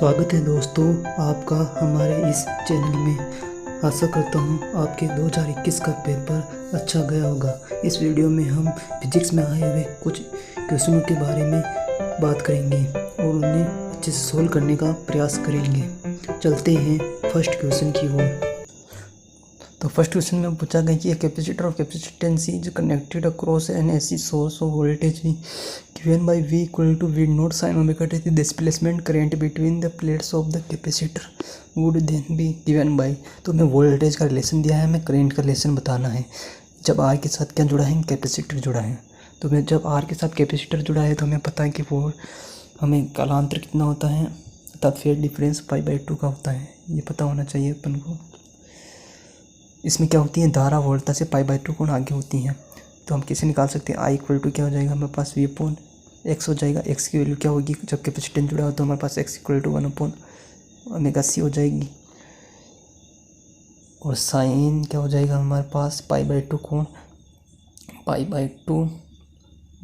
स्वागत है दोस्तों आपका हमारे इस चैनल में। आशा करता हूँ आपके 2021 का पेपर अच्छा गया होगा। इस वीडियो में हम फिजिक्स में आए हुए कुछ क्वेश्चनों के बारे में बात करेंगे और उन्हें अच्छे से सोल्व करने का प्रयास करेंगे। चलते हैं फर्स्ट क्वेश्चन की ओर। तो फर्स्ट क्वेश्चन में पूछा गया कि capacitor of capacitance is connected across N AC source of voltage given by V equal to V naught sin omega t. The displacement current between the plates of the capacitor would then be given by। तो हमें voltage का relation दिया है, हमें current का relation बताना है। जब R के साथ क्या जुड़ा है, कैपेसिटर जुड़ा है। तो हमें जब R के साथ कैपेसिटर जुड़ा है तो हमें पता है कि वो हमें कालांतर कितना होता है अर्थात फेज डिफरेंस π/2 का होता है। ये पता होना चाहिए अपन को। इसमें क्या होती है, धारा वोल्टता से π/2 कोण आगे होती हैं। तो हम कैसे निकाल सकते हैं, I इक्वल टू क्या हो जाएगा, हमारे पास V/x हो जाएगा। x की वैल्यू क्या होगी, जब कैपेसिटेंस जुड़ा हो तो हमारे पास x इक्वल टू 1/ωc हो जाएगी। और साइन क्या हो जाएगा हमारे पास π/2 कोण π/2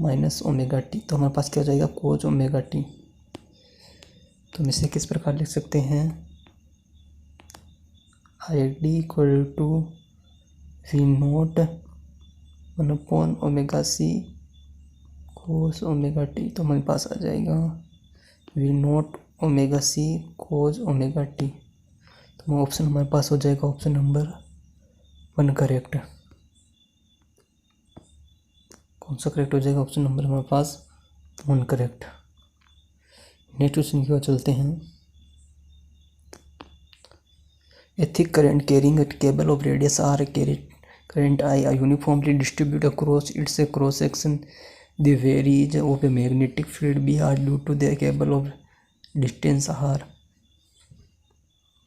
माइनस ωt। तो हमारे पास क्या हो जाएगा, cos ωt। तो हम इसे किस प्रकार लिख सकते हैं, ID equal to V naught 1/ωc cos ωt। तो हमारे पास आ जाएगा V note ωc cos ωt। तो ऑप्शन हमारे पास हो जाएगा ऑप्शन नंबर 1 करेक्ट। कौन सा करेक्ट हो जाएगा, ऑप्शन नंबर हमारे पास 1 करेक्ट। नेक्स्ट क्वेश्चन की ओर चलते हैं। A thick current carrying a cable of radius r current I uniformly distribute across its cross section. The varies of a magnetic field B are due to the cable of distance r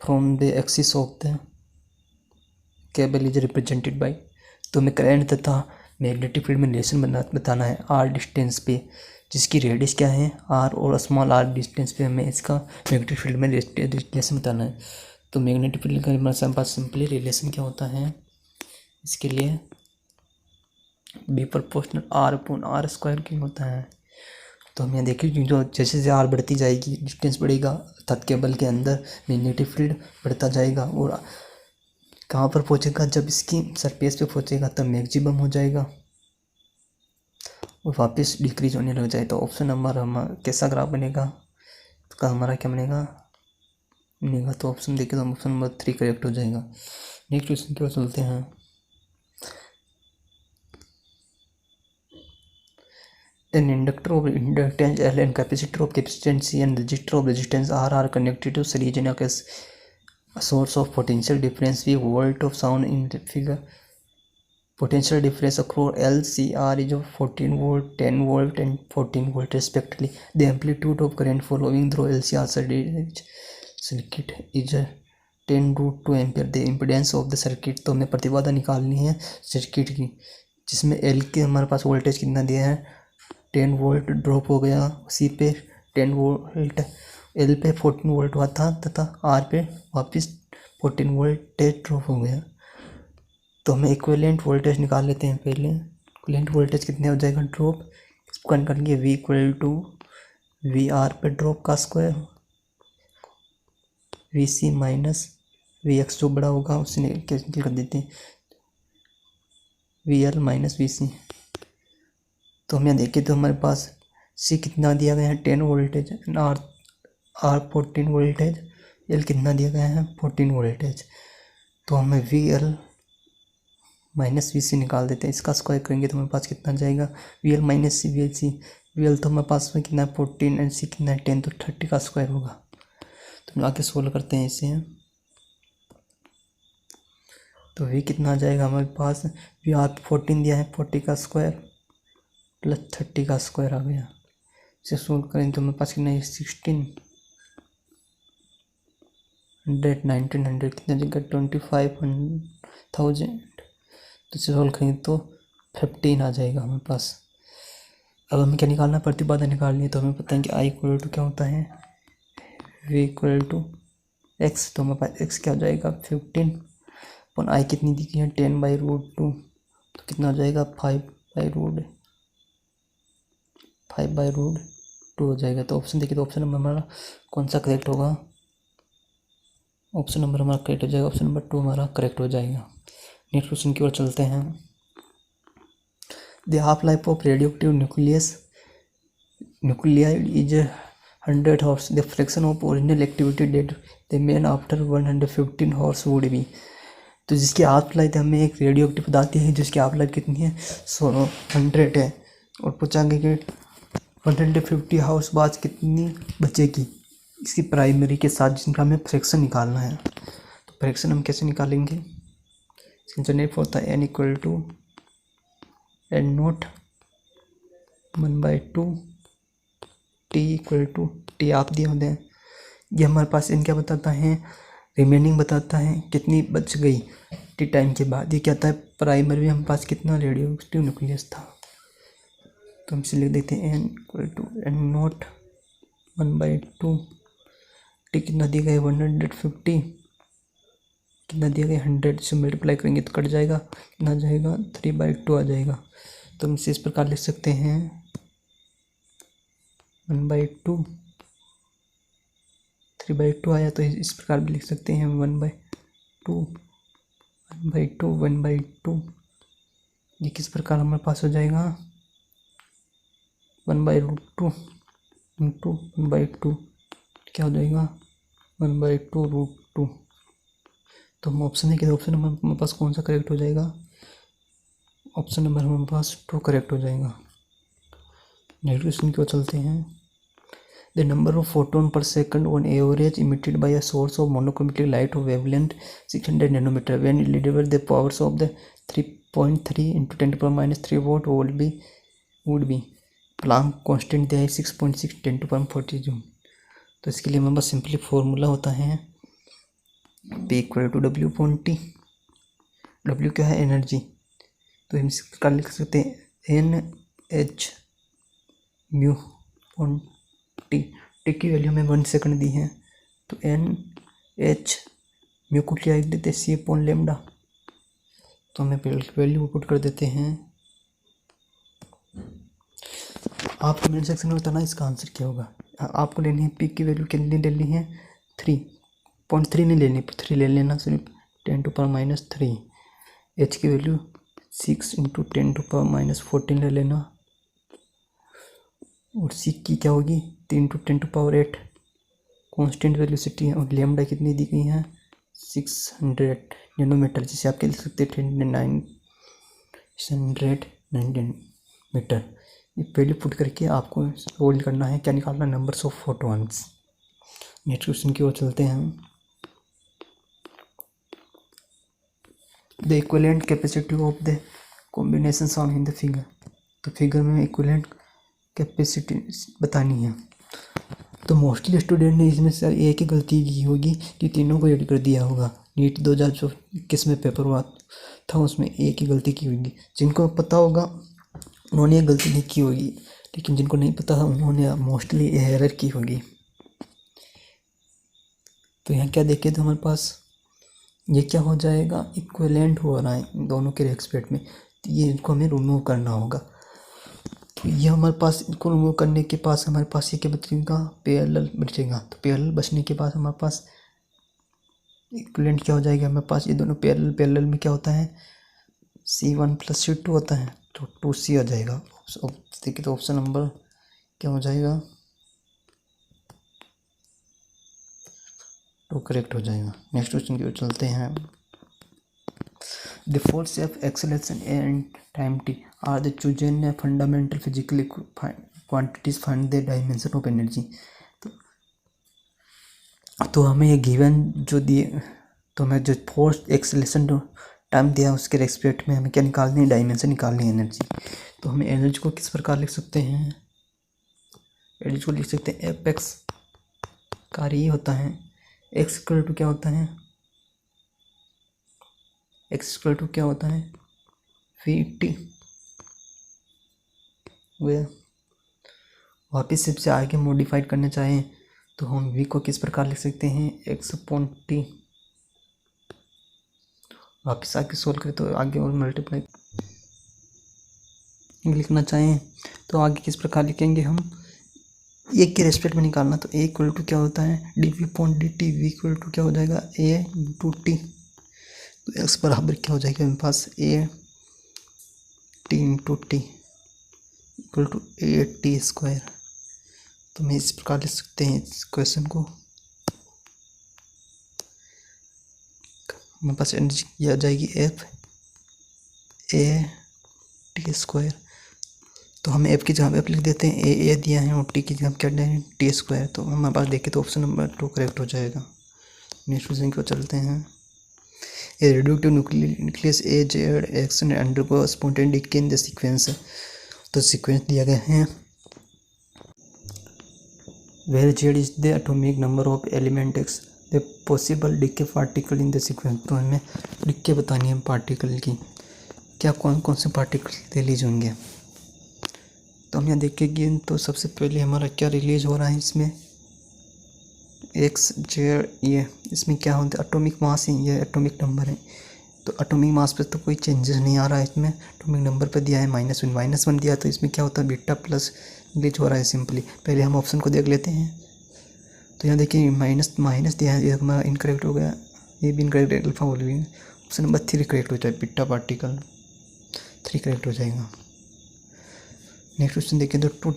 from the axis of the cable is represented by। तो हमें current तथा magnetic field में relation बताना है r distance पे, जिसकी radius क्या है r, और स्मॉल r डिस्टेंस पे हमें इसका मैग्नेटिक फील्ड में रिलेशन बताना है। तो मैग्नेटिक फील्ड का हमारे पास सिंपली रिलेशन क्या होता है, इसके लिए B प्रोपोर्शनल r/r² की होता है। तो हम यहाँ देखिए जो जैसे जैसे r बढ़ती जाएगी डिस्टेंस बढ़ेगा अर्थात केबल के अंदर मैग्नेटिक फील्ड बढ़ता जाएगा और कहाँ पर पहुँचेगा, जब इसकी सरफेस पे पहुँचेगा तब मैक्सिमम हो जाएगा और वापस डिक्रीज होने लग जाए। तो ऑप्शन नंबर हमारा कैसा ग्राफ बनेगा, तो हमारा क्या बनेगा, तो ऑप्शन देखिए तो ऑप्शन नंबर 3 करेक्ट हो जाएगा। नेक्स्ट क्वेश्चन की ओर चलते हैं। An inductor of inductance L and capacitor of capacitance C and resistor of resistance R are connected to series in a source of potential difference V volt of sound in the figure. Potential difference across L, C, R is of 14 volt, 10 volt and 14 volt respectively. The amplitude of current flowing through LCR circuit is 10√2 ampere. The impedance of the circuit. तो हमें प्रतिबाधा निकालनी है circuit की, जिसमें L के हमारे पास voltage कितना दिया है, 10 वोल्ट ड्रॉप हो गया, सी पे 10 वोल्ट, एल पे 14 वोल्ट हुआ था तथा आर पे वापस 14 वोल्टेज ड्रॉप हो गया। तो हमें इक्विवेलेंट वोल्टेज निकाल लेते हैं पहले। इक्विवेलेंट वोल्टेज कितने हो जाएगा ड्रॉप, इसको निकालेंगे V equal to V R पे ड्रॉप का स्क्वायर, VC माइनस VX जो बड़ा होगा उसे कैंसिल कर देते हैं, VL माइनस VC। तो हम यहाँ देखें तो हमारे पास C कितना दिया गया है 10 वोल्टेज, R 14 वोल्टेज, L कितना दिया गया है 14 वोल्टेज। तो हमें VL माइनस VC निकाल देते हैं, इसका स्क्वायर करेंगे तो हमारे पास कितना जाएगा, VL माइनस VC। VL तो हमारे पास में कितना है 14 एंड C कितना है 10, तो 30 का स्क्वायर होगा। तो हम आके सोल्व करते हैं इसे। तो V कितना आ जाएगा हमारे पास, V R 14 दिया है, 40 का स्क्वायर प्लस 30 का स्क्वायर आ गया। इसे सोल्व करें तो हमारे पास कितना है 1600 1900 कितना जगह 25,000। तो इसे सोल्व करें तो 15 आ जाएगा हमारे पास। अब हमें क्या निकालना है, प्रतिबाधा निकालनी है। तो हमें पता है कि I इक्वल टू क्या होता है, V इक्वल टू X। तो हमारे पास X क्या हो जाएगा 15 अपन I कितनी दी गई है 10/√2। तो कितना हो जाएगा 5/√2 2 हो जाएगा। तो ऑप्शन देखिए, तो ऑप्शन नंबर हमारा कौन सा करेक्ट होगा? ऑप्शन नंबर हमारा करेक्ट हो जाएगा, ऑप्शन नंबर 2 हमारा करेक्ट हो जाएगा। नेक्स्ट क्वेश्चन की ओर चलते हैं। The half life of radioactive nuclei is 100 hours. The fraction of original activity that remain after 115 hours would be. तो जिसकी हाफ लाइफ हमें एक रेडियो एक्टिव पदार्थ है जिसकी हाफ लाइफ कितनी है? 100 है, और पूछा गया कि 150 हाउस बाद कितनी बचेगी इसकी प्राइमरी के साथ, जिनका हमें फ्रैक्शन निकालना है। तो फ्रैक्शन हम कैसे निकालेंगे? इसका जनरेट होता है n equal to n naught 1/2 t equal to T आप दिए होते हैं। ये हमारे पास इन क्या बताता है? रिमेनिंग बताता है कितनी बच गई टी टाइम के बाद। ये क्या था? प्राइमरी में हमारे पास कितना रेडियोएक्टिव न्यूक्लियस था। तो हम इसे लिख देते हैं n equal to n naught 1/2 T कितना दिया गया? 150 कितना दिया गया? 100 से मल्टीप्लाई करेंगे तो कट जाएगा, कितना आ जाएगा? 3/2 आ जाएगा। तो हम इसे इस प्रकार लिख सकते हैं 1/2 3/2 आया, तो इस प्रकार भी लिख सकते हैं 1/2 ये किस प्रकार हमारे पास हो जाएगा? 1/√2 इंटू 1/2 क्या हो जाएगा? 1/2√2। तो हम ऑप्शन देखिए, ऑप्शन नंबर हमारे पास कौन सा करेक्ट हो जाएगा? ऑप्शन नंबर हमारे पास 2 करेक्ट हो जाएगा। नेक्स्ट क्वेश्चन की ओर चलते हैं। The number of photon per second on average emitted by a source of monochromatic light of wavelength 600 nanometer when delivered the powers of the 3.3 into 10 to the power minus 3 watt would be Planck constant दिया है 6.6 10 to the power 40 joule. तो इसके लिए हमारे पास simply formula होता है P equal to W upon T। W क्या है? एनर्जी। तो हम इस प्रकार लिख सकते हैं NH mu upon T. T की वैल्यू हमें 1 सेकंड दी है, तो NH म्यू को क्या लिख देते हैं? C upon lambda. तो हमें वैल्यू पुट कर देते हैं। आप कमेंट सेक्शन में बताना इसका आंसर क्या होगा। आपको लेनी है पी की वैल्यू कितनी लेनी है? 3.3 नहीं लेनी, 3 ले लेना, सिर्फ 10 टू पावर माइनस 3। एच की value 6 into 10 to power minus 14 ले लेना, और सी की क्या होगी? 3 into 10 to power 8 constant velocity है, और लेमडा कितनी दी गई है? 600 नैनोमीटर, जिसे आप लिख सकते हैं 919 मीटर। ये वैल्यू पुट करके आपको रोल करना है, क्या निकालना? Numbers of photons. Next question की ओर चलते हैं। The equivalent capacity of the combination sound in the figure. तो फिगर में इक्विवेलेंट कैपेसिटी बतानी है। तो मोस्टली स्टूडेंट ने इसमें सर एक ही गलती की होगी कि तीनों को ऐड कर दिया होगा। नीट 2021 में पेपर हुआ था, उसमें एक ही गलती की होगी। जिनको पता होगा उन्होंने ये गलती नहीं की होगी, लेकिन जिनको नहीं पता था उन्होंने मोस्टली एरर की होगी। तो यहाँ क्या देखें तो हमारे पास ये क्या हो जाएगा? इक्विवेलेंट हो रहा है इन दोनों के रेस्पेक्ट में, तो ये इनको हमें रिमूव करना होगा। तो ये हमारे पास इनको रिमूव करने के पास हमारे पास ये क्या बचेगा? पैरेलल बचेगा। तो पैरेलल बचने के बाद हमारे पास इक्विवेलेंट क्या हो जाएगा? हमारे पास ये दोनों पैरेलल में क्या होता है? C1 + C2 होता है, तो 2C आ जाएगा। देखिए तो ऑप्शन नंबर क्या हो जाएगा? 2 करेक्ट हो जाएगा। नेक्स्ट क्वेश्चन की ओर चलते हैं। The force of acceleration and time t are the chosen fundamental physical quantities, find the dimension of energy. तो हमें ये गिवन जो दिए, तो हमें जो फोर्स एक्सेलरेशन टाइम दिया उसके रेस्पेक्ट में हमें क्या निकालनी है? डायमेंशन निकालनी है एनर्जी। तो हमें एनर्जी को किस प्रकार लिख सकते हैं? एनर्जी को लिख सकते हैं Fx कार्य ये होता है, x इक्वल टू क्या होता है? x इक्वल टू क्या होता है? Vt। वापिस से आगे मॉडिफाइड करना चाहें तो हम v को किस प्रकार लिख सकते हैं? x upon T. वापिस आगे सोल्व करें तो आगे और मल्टीप्लाई लिखना चाहें तो आगे किस प्रकार लिखेंगे हम? एक के रेस्पेक्ट में निकालना, तो ए इक्वल टू क्या होता है D V point D T, V equal to क्या हो जाएगा ए इंटू टी। तो एक्स बराबर क्या हो जाएगा मेरे पास A T into T equal to A T square. तो मैं इस प्रकार लिख सकते हैं इस क्वेश्चन को। मेरे पास एनर्जी आ जाएगी एफ ए टी स्क्वायर। तो हम एफ की जगह एफ लिख देते हैं, ए दिया है और टी की जगह क्या दें टी स्क्वायर। तो हमारे पास देखें तो ऑप्शन नंबर 2 करेक्ट हो जाएगा। नेक्स्ट क्वेश्चन को चलते हैं। A radioactive nucleus A Z X undergo spontaneous decay in the sequence. तो सीक्वेंस दिया गया है where Z is the atomic number of element X the possible decay particle in the sequence. तो हमें decay बतानी है पार्टिकल की, क्या कौन कौन से पार्टिकल रिलीज होंगे। तो हम यहाँ देखेंगे तो सबसे पहले हमारा क्या रिलीज हो रहा है इसमें एक्स जेड, ये इसमें क्या होता है एटॉमिक मास है, ये एटॉमिक नंबर है। तो एटॉमिक मास पे तो कोई चेंजेस नहीं आ रहा है इसमें। एटॉमिक नंबर पे दिया है -1 दिया, तो इसमें क्या होता है बीटा प्लस रिलीज हो रहा है सिंपली। पहले हम ऑप्शन को देख लेते हैं। तो यहाँ देखिए माइनस दिया है, ये हमारा इनकरेक्ट हो गया, ये भी इनकरेक्ट अल्फा बोल रही है। ऑप्शन नंबर 3 करेक्ट हो जाए, बीटा पार्टिकल 3 करेक्ट हो जाएगा। नेक्स्ट क्वेश्चन देखें तो two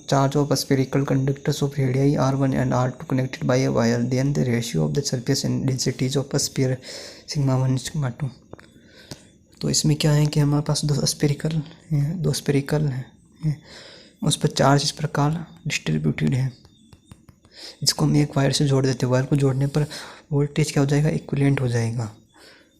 charge of spherical conductors of radii r1 and r2 connected by a wire, then the ratio of the surface and densities of a sphere sigma 1 sigma 2। तो इसमें क्या है कि हमारे पास दो स्फेरिकल हैं, उस पर चार्ज इस प्रकार डिस्ट्रीब्यूटेड है। इसको हम एक वायर से जोड़ देते हैं, वायर को जोड़ने पर वोल्टेज क्या हो जाएगा इक्विवेलेंट हो जाएगा।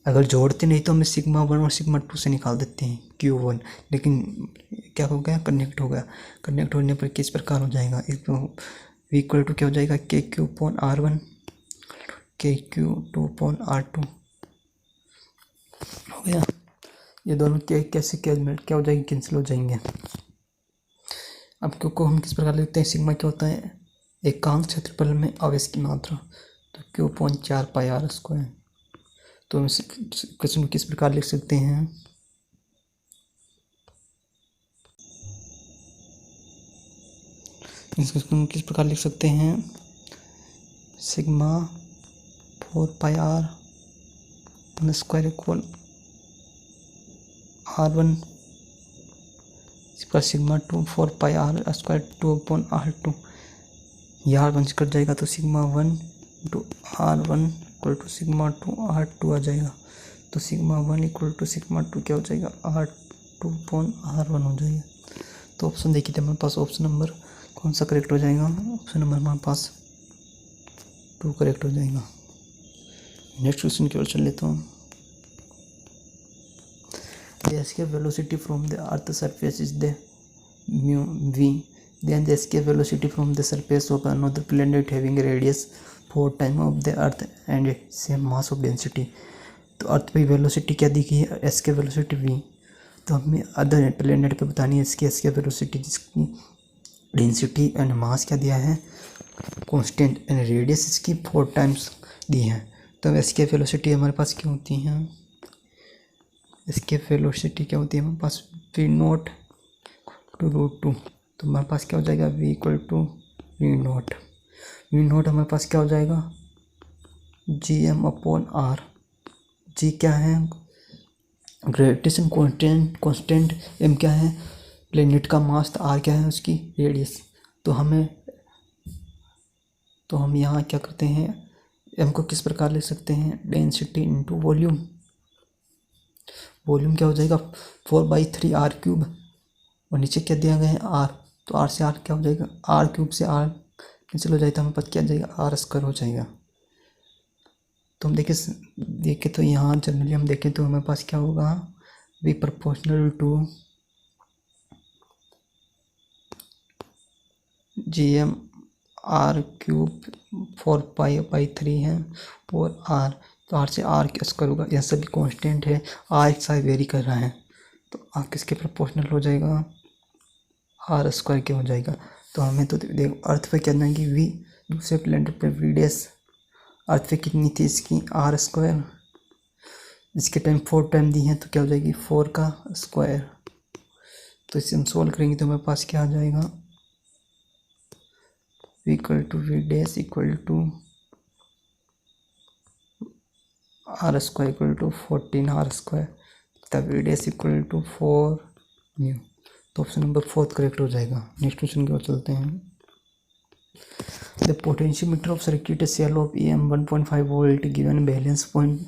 अगर जोड़ते नहीं तो हम सिग्मा 1 और सिग्मा 2 से निकाल देते हैं Q1, लेकिन क्या हो गया कनेक्ट हो गया। कनेक्ट होने पर किस प्रकार हो जाएगा वी इक्वल टू क्या हो जाएगा के क्यू पॉन R1 के क्यू 2 पॉन R2 हो गया। ये दोनों कैसे क्या हो जाएंगे कैंसिल हो जाएंगे। अब क्यू को हम किस प्रकार लिखते हैं, सिग्मा क्या होता है एकांक क्षेत्रफल में आवेश की मात्रा, तो Q pawn 4 pi R square. तो हम क्वेश्चन किस प्रकार लिख सकते हैं, इस क्वेश्चन किस प्रकार लिख सकते हैं sigma 4 pi R square equal R1 इसका sigma 2 4 pi R square 2 upon R2। यह R1 कट जाएगा तो sigma 1 to R1 equal to sigma 2 R2 आ जाएगा। तो सिग्मा 1 इक्वल टू सिग्मा 2 क्या हो जाएगा R2 अपॉन R1 हो जाएगा। तो ऑप्शन देखिए हमारे पास ऑप्शन नंबर कौन सा करेक्ट हो जाएगा, ऑप्शन नंबर हमारे पास 2 करेक्ट हो जाएगा। नेक्स्ट क्वेश्चन की ओर चल लेता हूँ। The escape velocity from the earth surface is the mu v, then the escape velocity from the surface of another planet having a radius 4 times of the earth and same mass of density। तो अर्थ पे velocity क्या दिखी है escape velocity v, तो हमें other planet पे बतानी है इसकी एस्केप वेलोसिटी, जिसकी डेंसिटी एंड मास क्या दिया है कांस्टेंट एंड रेडियस इसकी 4 टाइम्स दी है। तो एस्केप वेलोसिटी हमारे पास क्या होती है, एस्केप वेलोसिटी क्या होती है हमारे पास v0 टू √2। तो हमारे पास क्या हो जाएगा v इक्वल टू v0 हमारे पास क्या हो जाएगा gm अपॉन r। जी क्या है ग्रेविटेशन कांस्टेंट, m क्या है प्लेनेट का मास, r क्या है उसकी रेडियस। तो हम यहाँ क्या करते हैं m को किस प्रकार लिख सकते हैं डेंसिटी इंटू वॉल्यूम। वॉल्यूम क्या हो जाएगा 4/3 r³ और नीचे क्या दिया गया है r, तो r से r क्या हो जाएगा r³ से r कैंसिल हो जाएगा, हमारे पास क्या जाएगा r स्क्वायर हो जाएगा। तो हम देखें तो यहाँ जनरली हम देखें तो हमारे पास क्या होगा v proportional to gm r³ 4π/3 है और r, तो r से r स्क्वायर होगा। यह सभी कांस्टेंट है, r एक साथ वेरी कर रहा है, तो r किसके प्रोपोर्शनल हो जाएगा r स्क्वायर के हो जाएगा। तो हमें तो देखो अर्थ पे क्या जाएंगी v, दूसरे प्लेनेट पे v डैश, अर्थ पे कितनी थी इसकी r स्क्वायर, इसके टाइम 4 टाइम दी है तो क्या हो जाएगी 4 का स्क्वायर। तो इसे हम सोल्व करेंगे तो हमारे पास क्या आ जाएगा V equal to V dash equal to R square equal to 14r², तब V dash equal to 4 new. तो ऑप्शन नंबर 4 करेक्ट हो जाएगा। नेक्स्ट क्वेश्चन की ओर चलते हैं। The potentiometer of circuit cell of EM 1.5 volt given balance point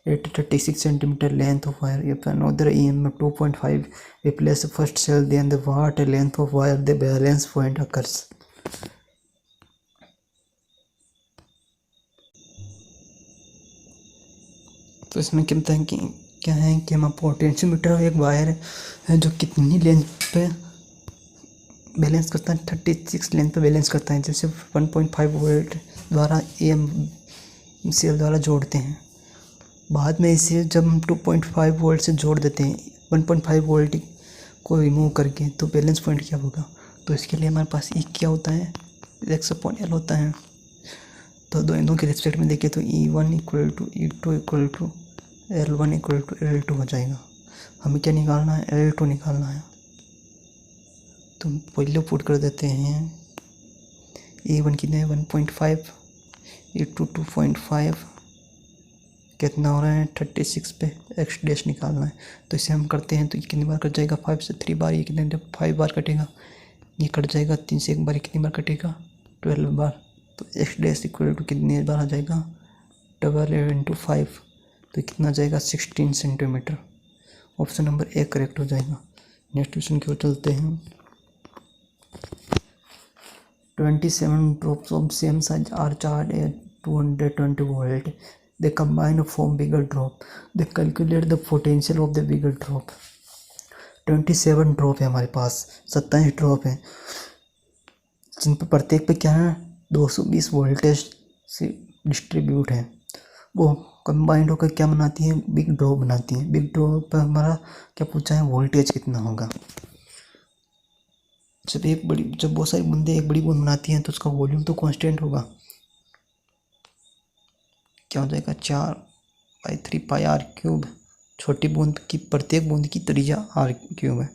at 36 centimeter length of wire. If another EMF 2.5 replace the first cell, then the what length of wire the balance point occurs. तो इसमें क्या है कि हमारा potentiometer एक wire है जो कितनी लेंथ पे बैलेंस करता है, 36 लेंथ पे बैलेंस करता है। जैसे 1.5 वोल्ट द्वारा EM सेल द्वारा जोड़ते हैं, बाद में इसे जब हम 2.5 वोल्ट से जोड़ देते हैं 1.5 वोल्ट को रिमूव करके, तो बैलेंस पॉइंट क्या होगा। तो इसके लिए हमारे पास E क्या होता है, X/L होता है। तो दोनों के रिस्पेक्ट में देखिए तो E1 equal to E2 equal to L1 equal to L2 हो जाएगा। हमें क्या निकालना है, L2 निकालना है। तो पहले पुट कर देते हैं। E1 कितने 1.5, E2 2.5, कितना हो रहा है 36 पे x डैश निकालना है। तो इसे हम करते हैं तो ये कितनी बार कट जाएगा, 5 से 3 बार, ये कितने 5 बार कटेगा, ये कट जाएगा 3 से 1 बार, ये कितनी बार कटेगा 12 बार। तो x डैश इक्वल टू कितनी बार आ जाएगा 12 × 5, तो कितना जाएगा 16 centimetre. Option number A correct हो जाएगा। नेक्स्ट क्वेश्चन की ओर चलते हैं। 27 drops of same size are charge at 220 volt, they combine to form bigger drop, they calculate the potential of the bigger drop। 27 drop है हमारे पास, 27 ड्रॉप है जिन पर प्रत्येक पे क्या है 220 वोल्टेज से डिस्ट्रीब्यूट है। वो कंबाइंड होकर क्या बनाती है, बिग ड्रॉप बनाती है। बिग ड्रॉप पर हमारा क्या पूछा है, वोल्टेज कितना होगा। जब बहुत सारी बूंदें एक बड़ी बूंद बनाती हैं तो उसका वॉल्यूम तो कांस्टेंट होगा, क्या हो जाएगा 4/3 पाई r³। छोटी बूंद की प्रत्येक बूंद की त्रिज्या r³ है,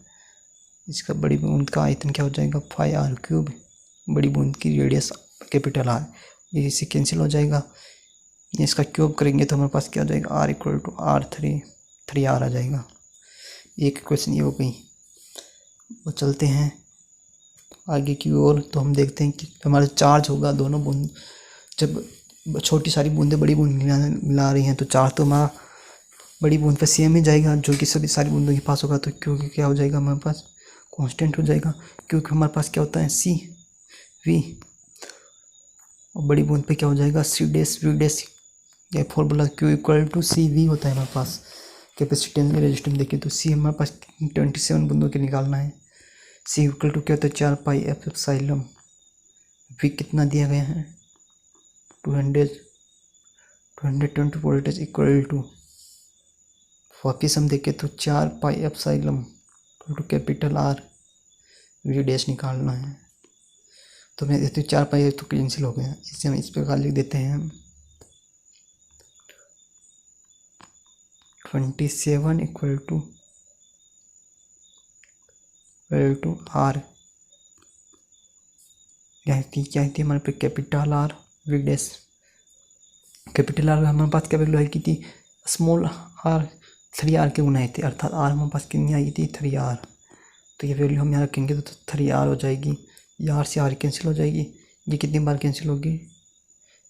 इसका बड़ी बूंद का आयतन क्या हो जाएगा 5r³, बड़ी बूंद की रेडियस कैपिटल R। ये इससे कैंसिल हो जाएगा, ये इसका क्यूब करेंगे तो हमारे पास क्या हो जाएगा r equal to r3 3r आ जाएगा। एक क्वेश्चन ये हो गई। वो चलते हैं आगे की ओर। तो हम देखते हैं कि हमारा चार्ज होगा दोनों बूंद, जब छोटी सारी बूंदें बड़ी बूंद मिला रही हैं तो चार्ज तो हमारा बड़ी बूंद पे सेम ही जाएगा जो कि सभी सारी बूंदों के पास होगा। तो क्योंकि क्या हो जाएगा हमारे पास कांस्टेंट हो जाएगा, क्योंकि हमारे पास क्या होता है CV, और बड़ी बूंद पे क्या हो जाएगा C डैश V डैश। यह formula Q equal to CV होता है हमारे पास। कैपेसिटेंस रेजिस्टेंस देखिए तो C हमारे पास 27 बूंदों के निकालना है। C इक्वल टू क्या होता है 4 पाई F एप्सिलॉन। V कितना दिया गया है 220 वोल्टेज इक्वल टू, वापिस हम देखें तो 4 pi epsilon two capital R V dash निकालना है। तो मैं देते 4 पाई तो कैंसिल हो गया, इसे हम इस प्रकार लिख देते हैं 27 इक्वल टू R। क्या थी हमारे पे capital R V dash. Capital R हमारे पास क्या वैल्यू आई की थी, स्मॉल r 3r के गुना थे, अर्थात r हमारे पास कितनी आई थी 3r। तो ये वैल्यू हम यहाँ रखेंगे तो 3r हो जाएगी, ये r से r कैंसिल हो जाएगी, ये कितनी बार कैंसिल होगी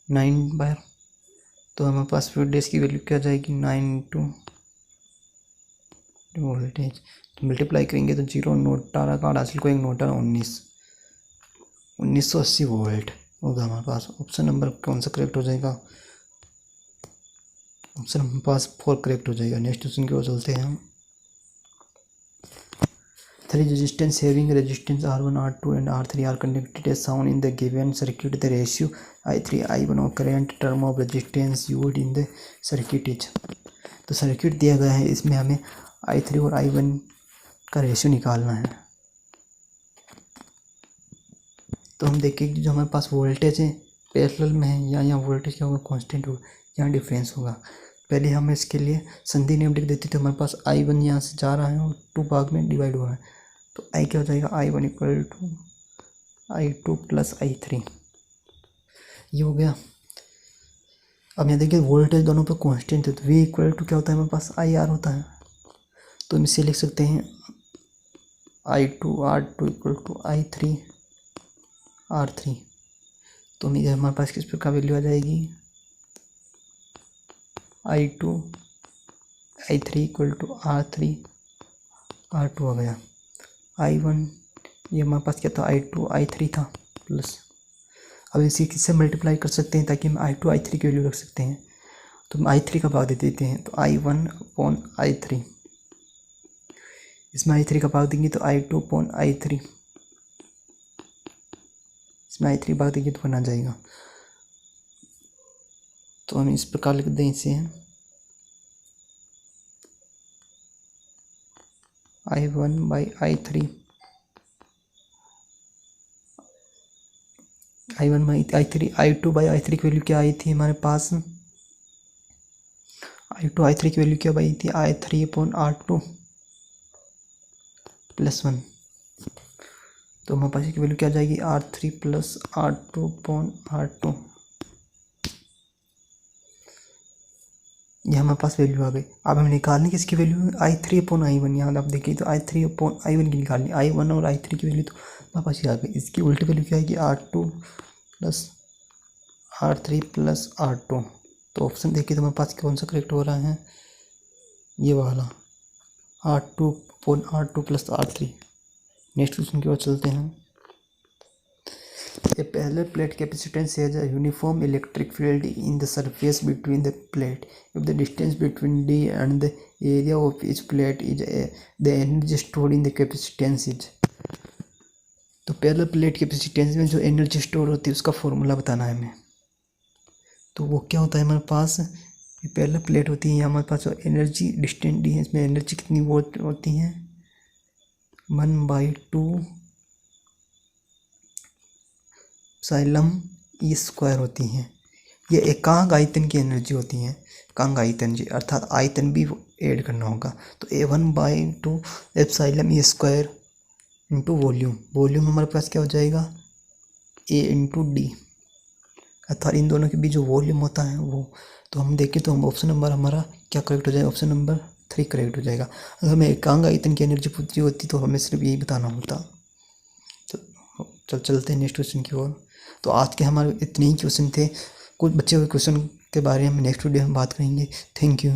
9 बार। तो हमारे पास V डैश की वैल्यू क्या जाएगी 9 × वोल्टेज। तो मल्टीप्लाई करेंगे तो 0 नोट 18 का हासिल को 1 नोट 1980 वोल्ट होगा हमारे पास। ऑप्शन नंबर कौन सा करेक्ट हो जाएगा, ऑप्शन हमारे पास 4 करेक्ट हो जाएगा। नेक्स्ट क्वेश्चन की ओर चलते हैं हम। 3 resistance having resistance R1 R2 and R3 are connected as shown in the given circuit. The ratio I3 I1 of current term of resistance used in the circuit is। तो circuit दिया गया है, इसमें हमें I3 और I1 का ratio निकालना है। तो हम देखेंगे जो हमारे पास वोल्टेज है पैरेलल में है, या यहाँ वोल्टेज क्या होगा कांस्टेंट होगा, यहाँ डिफरेंस होगा। पहले हम इसके लिए संधि नियम लिख देते थे, हमारे पास I1 यहाँ से जा रहा है और 2 भाग में डिवाइड हो रहा है। तो I क्या हो जाएगा I1 equal to I2 plus I3। ये हो गया। अब यहाँ देखिए वोल्टेज दोनों पे कांस्टेंट है, तो V इक्वल टू क्या होता है हमारे पास IR होता है। तो हम इसे लिख सकते हैं I2 R2 equal to I3 R3। तो हमारे पास किस प्रकार वैल्यू आ जाएगी, I2 I3 equal to R3 R2 हो गया। I1 ये हमारे पास क्या था, I2 I3 था प्लस। अब इसी किससे मल्टीप्लाई कर सकते हैं ताकि हम I2 I3 की वैल्यू रख सकते हैं। तो हम I3 का भाग दे देते हैं, तो I1 अपॉन I3, इसमें I3 का भाग देंगे तो I2 अपॉन I3, इसमें I3 भाग देंगे तो 1 आ जाएगा। तो हम इस प्रकार लिख दें इसे I1 by I3, I1 by I3, I2 by I3 की वैल्यू क्या आई थी हमारे पास, I2 I3 की वैल्यू क्या आई थी, I3 अपॉन R2 प्लस 1। तो हमारे पास की वैल्यू क्या आ जाएगी, R3 plus R2 upon R2। ये हमारे पास वैल्यू आ गई। अब हमें निकालनी किसकी वैल्यू, I3 अपॉन I1। यहाँ आप देखिए तो I3 अपॉन I1 की निकालनी, I1 और I3 की वैल्यू तो हमारे पास ये आ गई। इसकी उल्टी वैल्यू क्या आएगी, R2 plus R3 plus R2। तो ऑप्शन देखिए तो हमारे पास कौन सा करेक्ट हो रहा है, ये वाला R2 upon R2 plus R3। Next question की ओर चलते हैं। A parallel plate capacitance has a uniform electric field in the surface between the plate. If the distance between D and the area of each plate is the energy stored in the capacitance is। तो parallel plate capacitance में जो energy store होती है उसका formula बताना है हमें। तो वो क्या होता है हमारे पास, ये पैरेलल प्लेट होती है, हमारे पास जो एनर्जी डिस्टेंस डी है, इसमें एनर्जी कितनी वोल्ट होती है, 1/2 साइलम ई स्क्वायर होती हैं। ये एकांक आयतन की एनर्जी होती है, एकांक आयतन जी, अर्थात आयतन भी ऐड करना होगा। तो A1/2 epsilon E square into volume, volume हमारे पास क्या हो जाएगा, A इंटू डी, अर्थात इन दोनों के बीच जो वॉल्यूम होता है वो। तो हम देखें तो हम ऑप्शन नंबर हमारा क्या करेक्ट हो जाएगा, ऑप्शन नंबर 3 करेक्ट हो जाएगा। अगर हमें एकांक आयतन की एनर्जी पूछी होती तो हमें सिर्फ यही बताना होता। तो चलते हैं नेक्स्ट क्वेश्चन की ओर। तो आज के हमारे इतने ही क्वेश्चन थे, कुछ बचे हुए क्वेश्चन के बारे में नेक्स्ट वीडियो में बात करेंगे। Thank you.